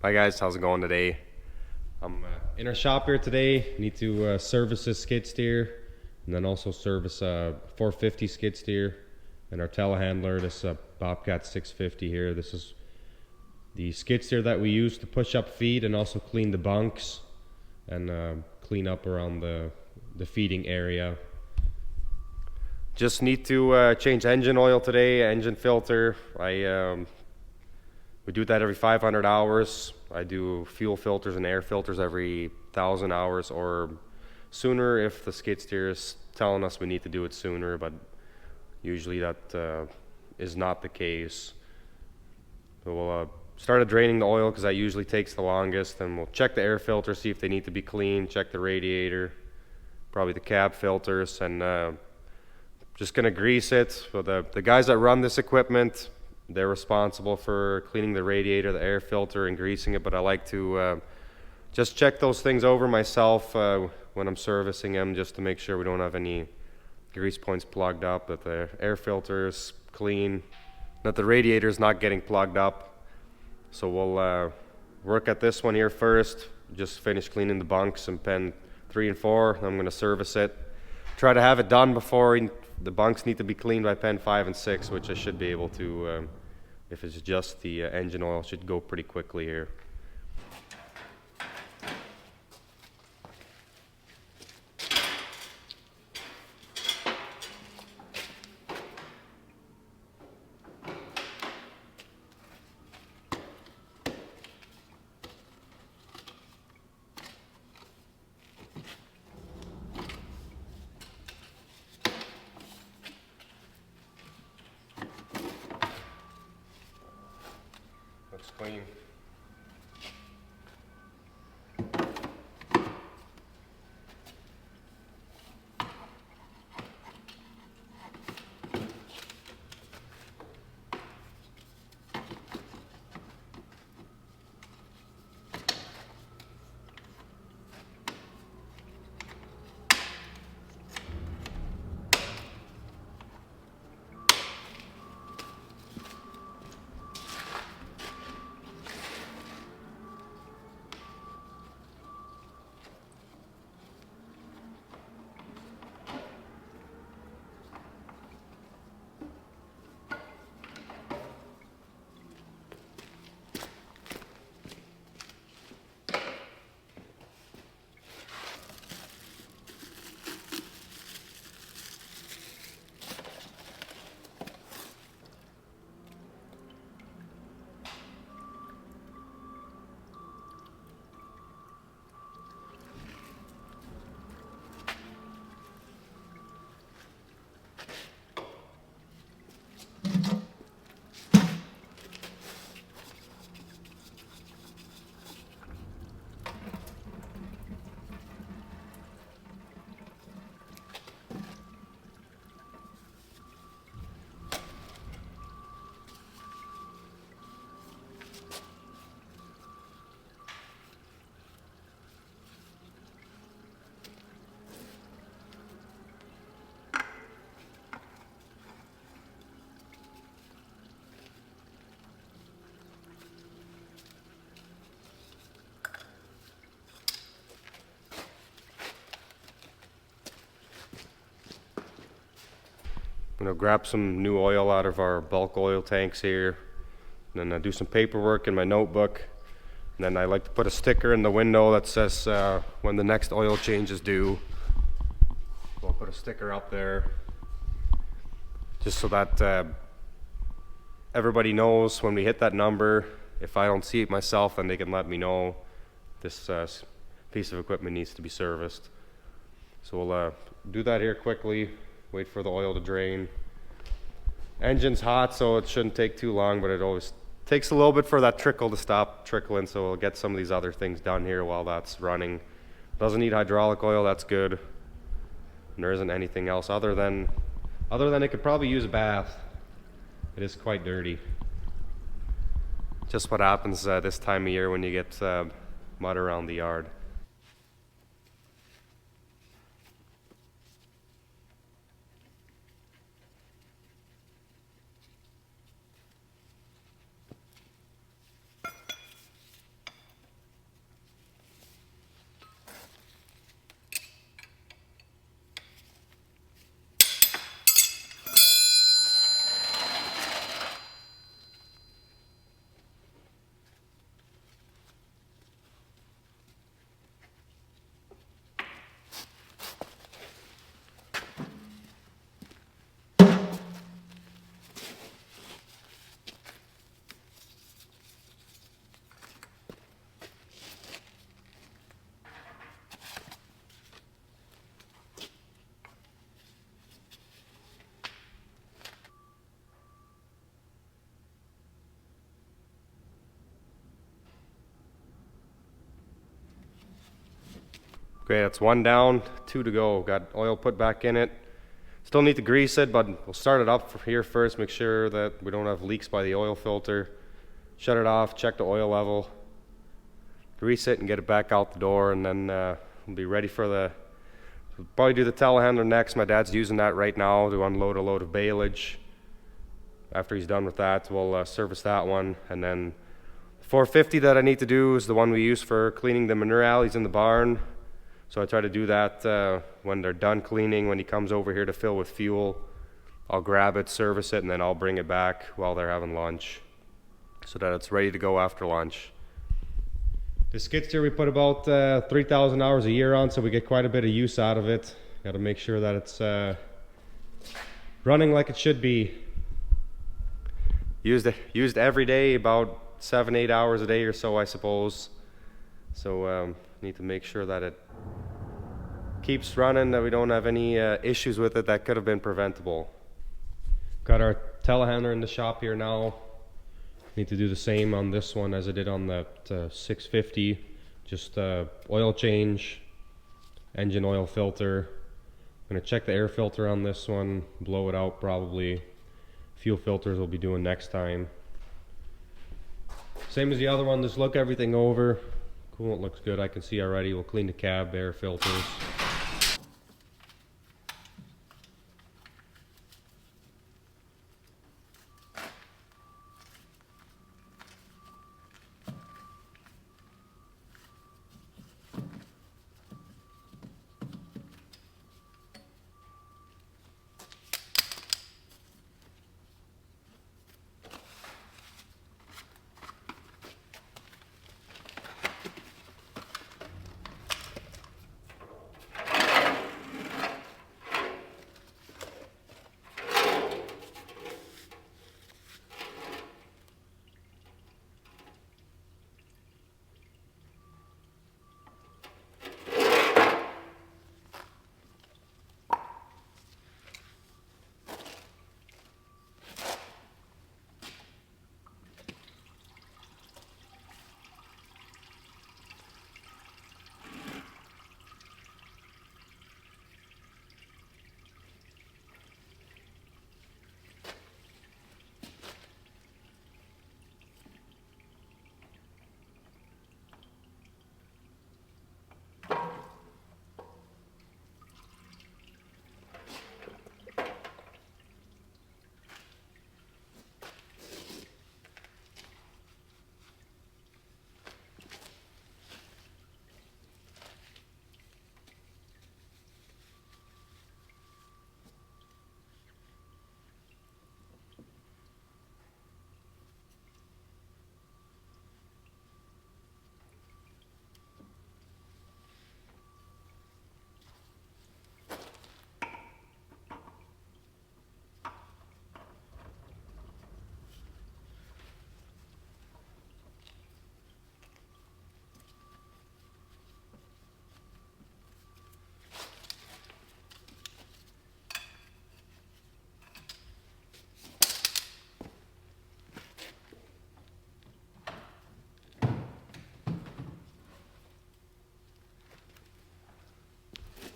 Hi guys, how's it going today? I'm in our shop here today. Need to service this skid steer and then also service a 450 skid steer and our telehandler, this Bobcat 650 here. This is the skid steer that we use to push up feed and also clean the bunks and clean up around the feeding area. Just need to change engine oil today, engine filter. We do that every 500 hours. I do fuel filters and air filters every 1,000 hours or sooner if the skid steer is telling us we need to do it sooner, but usually that is not the case. So we'll start draining the oil because that usually takes the longest, and we'll check the air filter, see if they need to be cleaned, check the radiator, probably the cab filters, and just gonna grease it. So the guys that run this equipment, they're responsible for cleaning the radiator, the air filter, and greasing it, but I like to just check those things over myself when I'm servicing them, just to make sure we don't have any grease points plugged up, that the air filter is clean, that the radiator is not getting plugged up. So we'll work at this one here first, just finish cleaning the bunks in pen 3 and 4. I'm going to service it. Try to have it done before the bunks need to be cleaned by pen 5 and 6, which I should be able to. If it's just the engine oil, should go pretty quickly here. Looks clean. I'm going to grab some new oil out of our bulk oil tanks here, and then do some paperwork in my notebook, and then I like to put a sticker in the window that says when the next oil change is due. So I'll put a sticker up there just so that everybody knows when we hit that number. If I don't see it myself, then they can let me know this piece of equipment needs to be serviced. So we'll do that here quickly. Wait for the oil to drain. Engine's hot, so it shouldn't take too long, but it always takes a little bit for that trickle to stop trickling, so we'll get some of these other things done here while that's running. Doesn't need hydraulic oil, that's good. And there isn't anything else other than it could probably use a bath. It is quite dirty. Just what happens this time of year when you get mud around the yard. Okay, that's one down, two to go. Got oil put back in it. Still need to grease it, but we'll start it up from here first. Make sure that we don't have leaks by the oil filter. Shut it off, check the oil level, grease it and get it back out the door, and then we'll be ready for we'll probably do the telehandler next. My dad's using that right now to unload a load of baleage. After he's done with that, we'll service that one, and then the 450 that I need to do is the one we use for cleaning the manure alleys in the barn. So I try to do that when they're done cleaning. When he comes over here to fill with fuel, I'll grab it, service it, and then I'll bring it back while they're having lunch so that it's ready to go after lunch. The skid steer we put about 3,000 hours a year on, so we get quite a bit of use out of it. Got to make sure that it's running like it should be. Used every day, about 7-8 hours a day or so, I suppose. So need to make sure that it keeps running, that we don't have any issues with it that could have been preventable. Got our telehandler in the shop here now. Need to do the same on this one as I did on that 650. Just oil change, engine oil filter. I'm gonna check the air filter on this one, blow it out probably. Fuel filters we'll be doing next time. Same as the other one, just look everything over. Coolant looks good, I can see already. We'll clean the cab, air filters.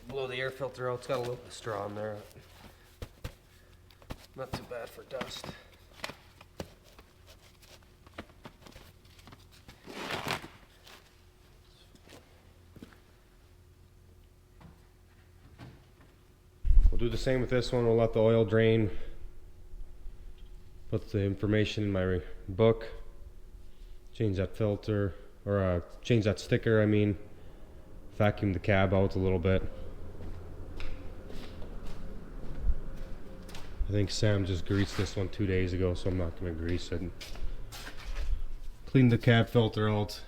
Blow the air filter out. It's got a little bit of straw in there. Not too bad for dust. We'll do the same with this one. We'll let the oil drain. Put the information in my book. Change that filter, or change that sticker, I mean. Vacuum the cab out a little bit. I think Sam just greased this one 2 days ago, so I'm not going to grease it. Clean the cab filter out.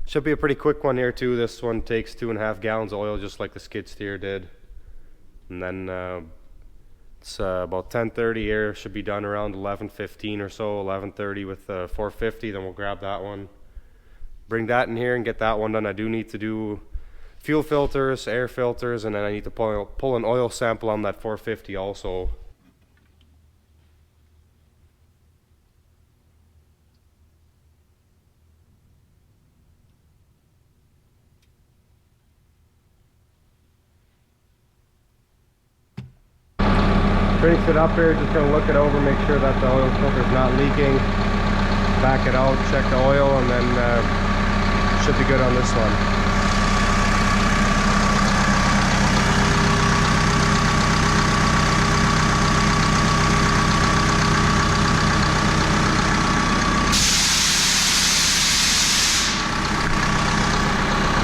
Should be a pretty quick one here too. This one takes 2.5 gallons of oil, just like the skid steer did. And then it's about 10:30 here. Should be done around 11:15 or so, 11:30 with 450. Then we'll grab that one. Bring that in here and get that one done. I do need to do fuel filters, air filters, and then I need to pull an oil sample on that 450 also. Rinse it up here, just gonna look it over, make sure that the oil filter is not leaking. Back it out, check the oil, and then should be good on this one.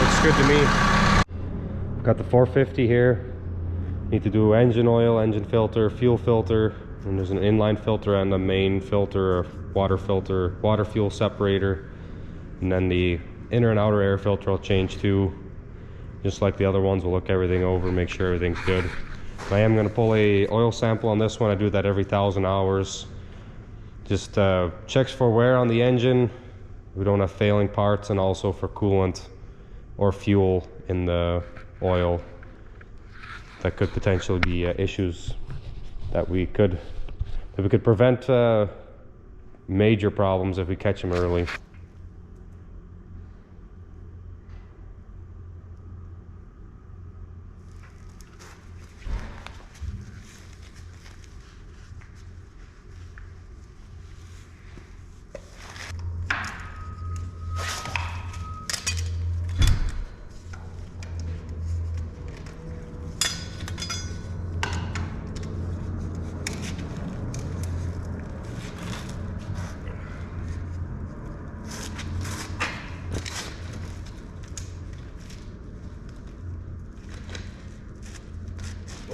Looks good to me. Got the 450 here. Need to do engine oil, engine filter, fuel filter, and there's an inline filter and a main filter, a water filter, water fuel separator, and then the inner and outer air filter I'll change too. Just like the other ones, we'll look everything over, make sure everything's good. I am going to pull a oil sample on this one. I do that every 1,000 hours. Just checks for wear on the engine. We don't have failing parts, and also for coolant or fuel in the oil. That could potentially be issues that we could prevent major problems if we catch them early.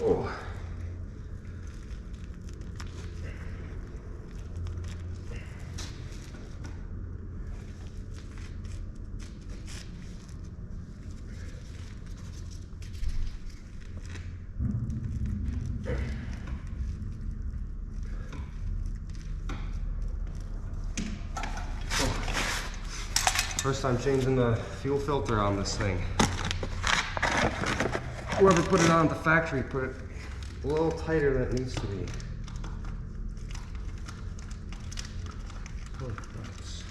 Oh. First time changing the fuel filter on this thing. Whoever put it on at the factory put it a little tighter than it needs to be. Oh, nice.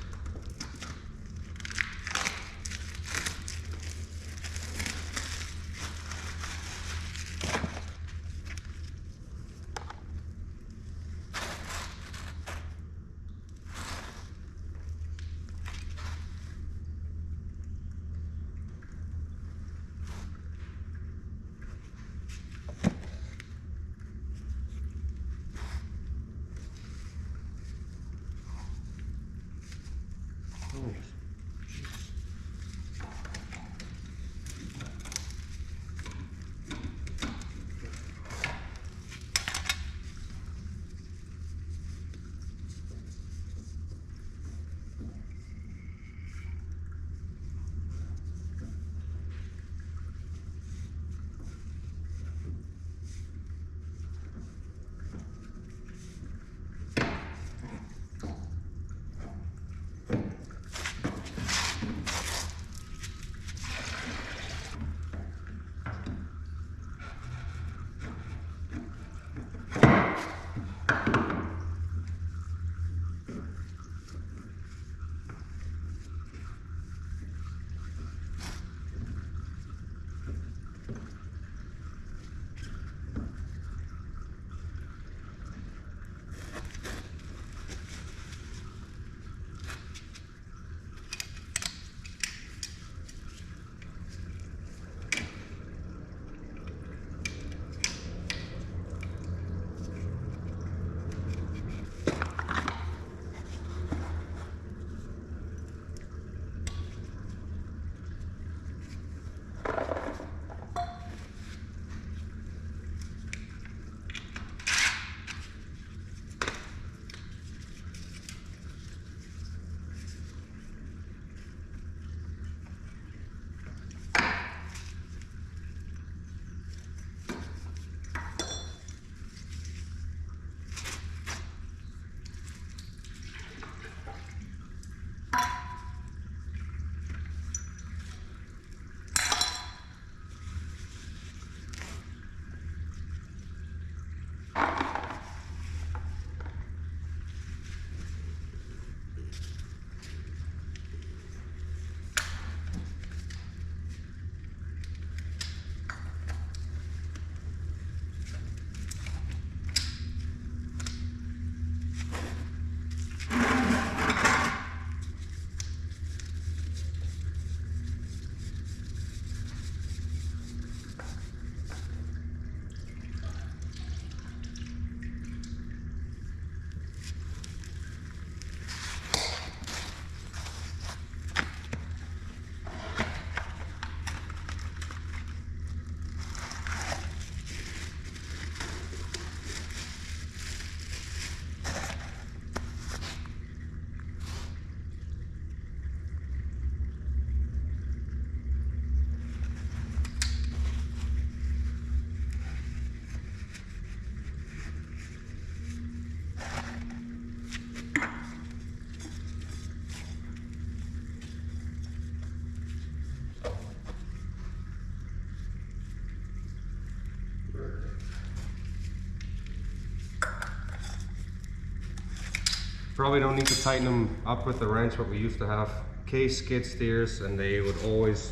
Probably don't need to tighten them up with the wrench, but we used to have case skid steers and they would always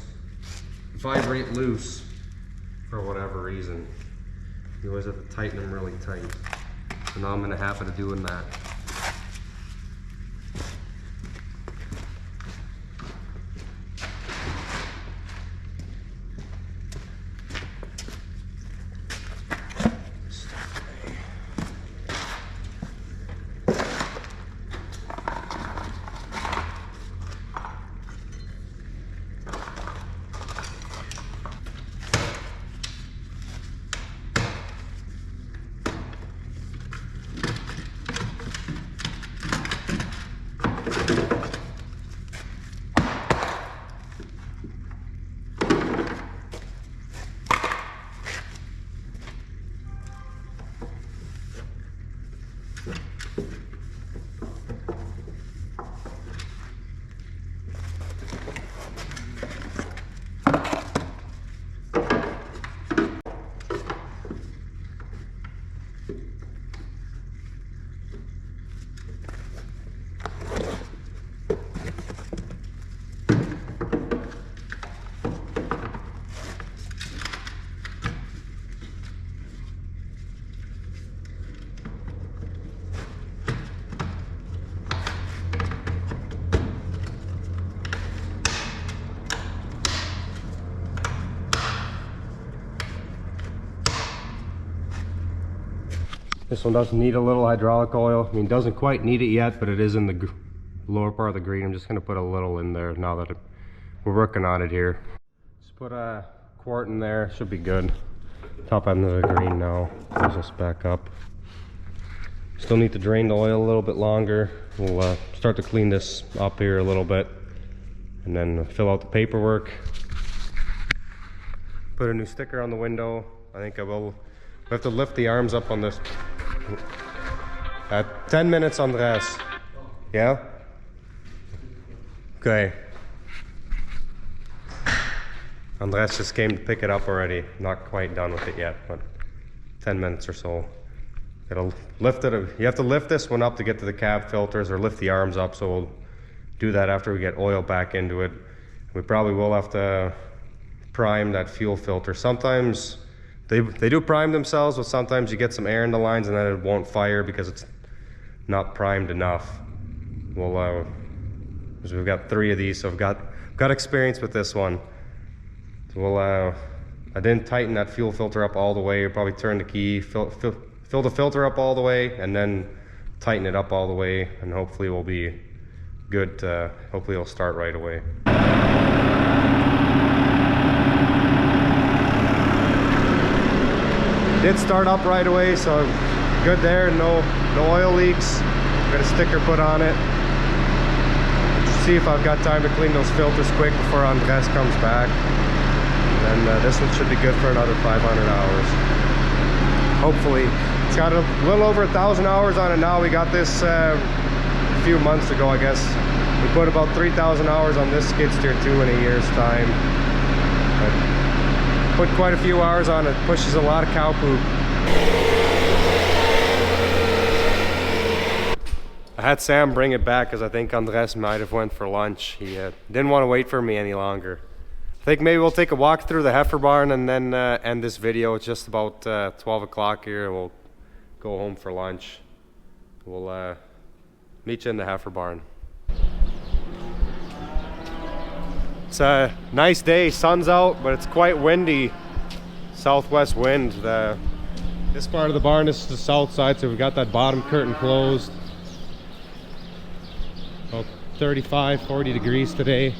vibrate loose for whatever reason. You always have to tighten them really tight. So now I'm in the habit of doing that. This one doesn't need a little hydraulic oil. I mean, doesn't quite need it yet, but it is in the lower part of the green. I'm just gonna put a little in there now that we're working on it here. Just put a quart in there, should be good. Top end of the green now. Close this back up. Still need to drain the oil a little bit longer. We'll start to clean this up here a little bit and then fill out the paperwork. Put a new sticker on the window. I think I will. We have to lift the arms up on this. 10 minutes, Andres. Yeah? Okay. Andres just came to pick it up already. Not quite done with it yet, but 10 minutes or so. It'll lift it. You have to lift this one up to get to the cab filters or lift the arms up, so we'll do that after we get oil back into it. We probably will have to prime that fuel filter. Sometimes they do prime themselves, but sometimes you get some air in the lines and then it won't fire because it's not primed enough. We'll, because we've got 3 of these, so I've got experience with this one. So we'll, I didn't tighten that fuel filter up all the way. You'll probably turn the key, fill the filter up all the way, and then tighten it up all the way, and hopefully we'll be good. Hopefully it'll start right away. Did start up right away, so good there. No oil leaks. Got a sticker put on it. See if I've got time to clean those filters quick before Andres comes back. And this one should be good for another 500 hours. Hopefully. It's got a little over 1,000 hours on it now. We got this a few months ago, I guess. We put about 3,000 hours on this skid steer too in a year's time. But put quite a few hours on it. Pushes a lot of cow poop. I had Sam bring it back because I think Andres might have went for lunch. He didn't want to wait for me any longer. I think maybe we'll take a walk through the heifer barn and then end this video. It's just about 12 o'clock here. We'll go home for lunch. We'll meet you in the heifer barn. It's a nice day, sun's out, but it's quite windy. Southwest wind. This part of the barn is the south side, so we've got that bottom curtain closed. About 35, 40 degrees today.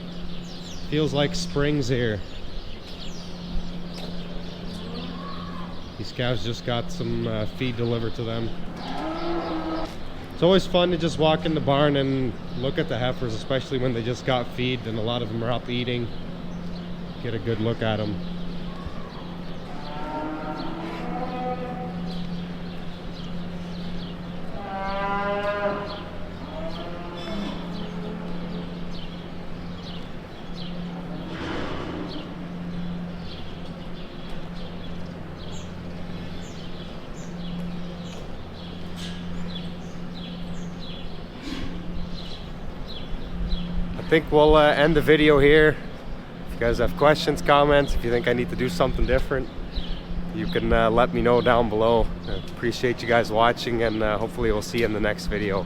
Feels like spring's here. These cows just got some feed delivered to them. It's always fun to just walk in the barn and look at the heifers, especially when they just got feed and a lot of them are up eating. Get a good look at them. I think we'll end the video here. If you guys have questions, comments, if you think I need to do something different, you can let me know down below. I appreciate you guys watching, and hopefully we'll see you in the next video.